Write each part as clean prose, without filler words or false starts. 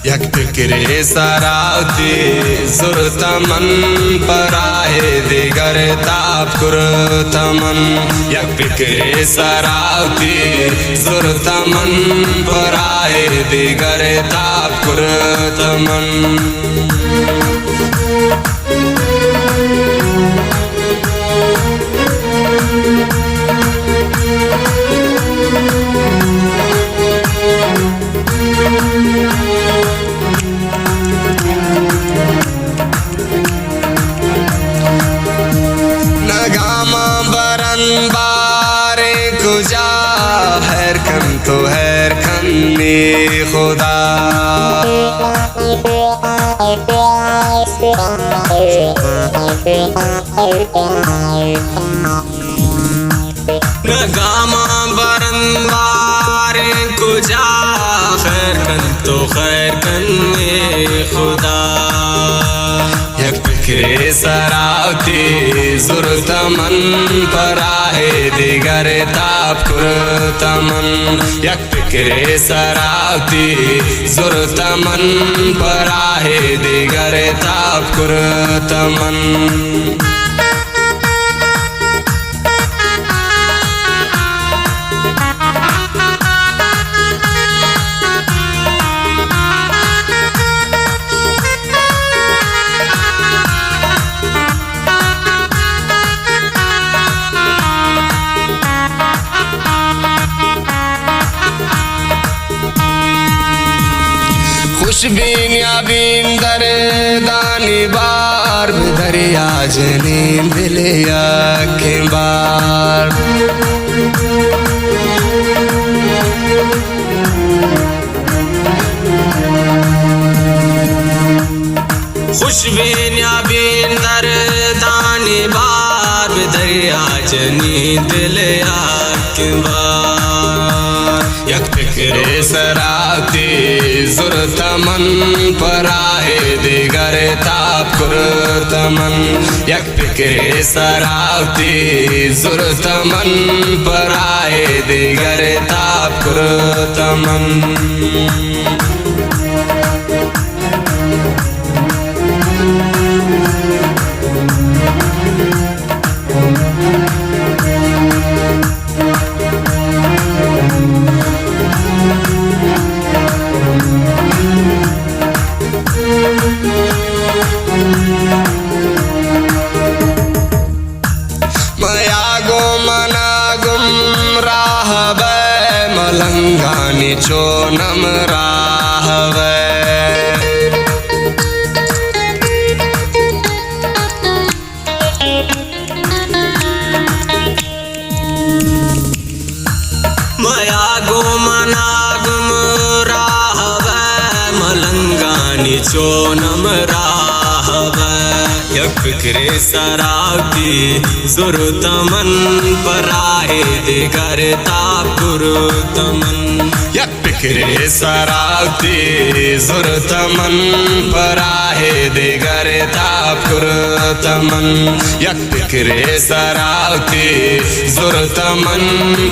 यक फिक्रे सरावती जुर्तमन पराहे दिगर ताप कुरतमन यक फिक्रे सरावती जुर्तमन पराहे दिगर ताप कुरतमन बारे कुजा हैर कन तो हैर कन्ने खुदा नगामा बरन बारे कुजा खैर कन तो खैर कन्ने खुदा फिक्रे सरावती जुर्तमन पराहे दिगर ताप कुरतमन यक फिक्रे सरावती जुर्तमन पराहे दिगर ताप कुरतमन खुशबीन या बीन दर दानी बार दरिया जनीन दिले के बार खुशबीन या बीन दर दानी बार दरिया जनीन दिले के बार यक फिक्रे सरावती जुर्तमन पराहे दिगर ताप कुरतमन यक फिक्रे सरावती जुर्तमन पराहे दिगर ताप कुरतमन मलंगानी चोनम राहवे मया गो मनागम राहवे मलंगानी चोनम राहवे यक फिक्रे सरावती जुर्तमन पराहे दिगर ताप कुरतमन यक फिक्रे सरावती जुर्तमन पराहे दिगर ताप कुरतमन यक फिक्रे सरावती जुर्तमन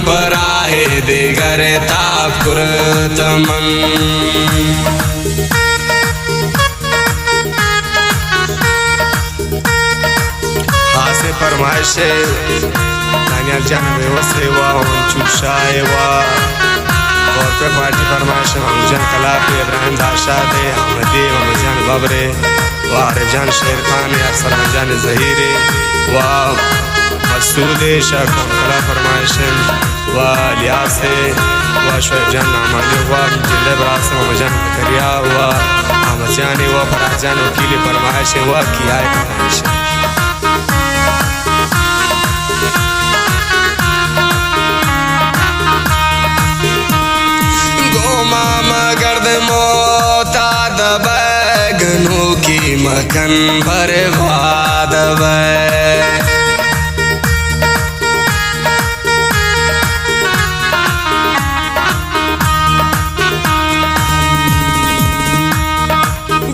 पराहे दिगर ताप कुरतमन फरमाइश दानियाल जान बेवसे वा चूशाए वा और पे पार्टी फरमाइश हमजान कला पे इब्राहिम दाशा दे अहमदी हमजान बाबरे वा रजान शेर खान या सरजान जहीरे वा मसूद शाह कला फरमाइश वा लियासे वा शोजान नामले वा जिंदे बरास हमजान करिया वा हमजान वा फरजान वकील फरमाइश वा किया फरमाइश मोता बैगनों की मकन बर्बाद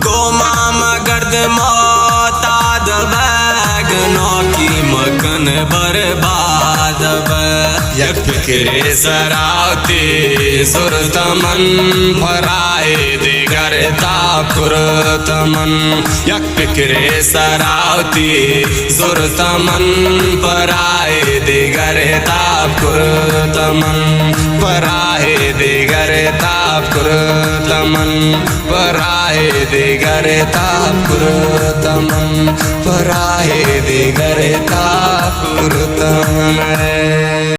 गोमा मगर्द मोता बैगनों की मकन बर्बाद यक फिक्रे सरावती जुर्तमन पराहे करता कुरतमन यक पिकरे सरावती जुरतमन पराए दे करता कुरतमन पराए दे करता कुरतमन पराए दे करता कुरतमन पराए दे करता कुरतमन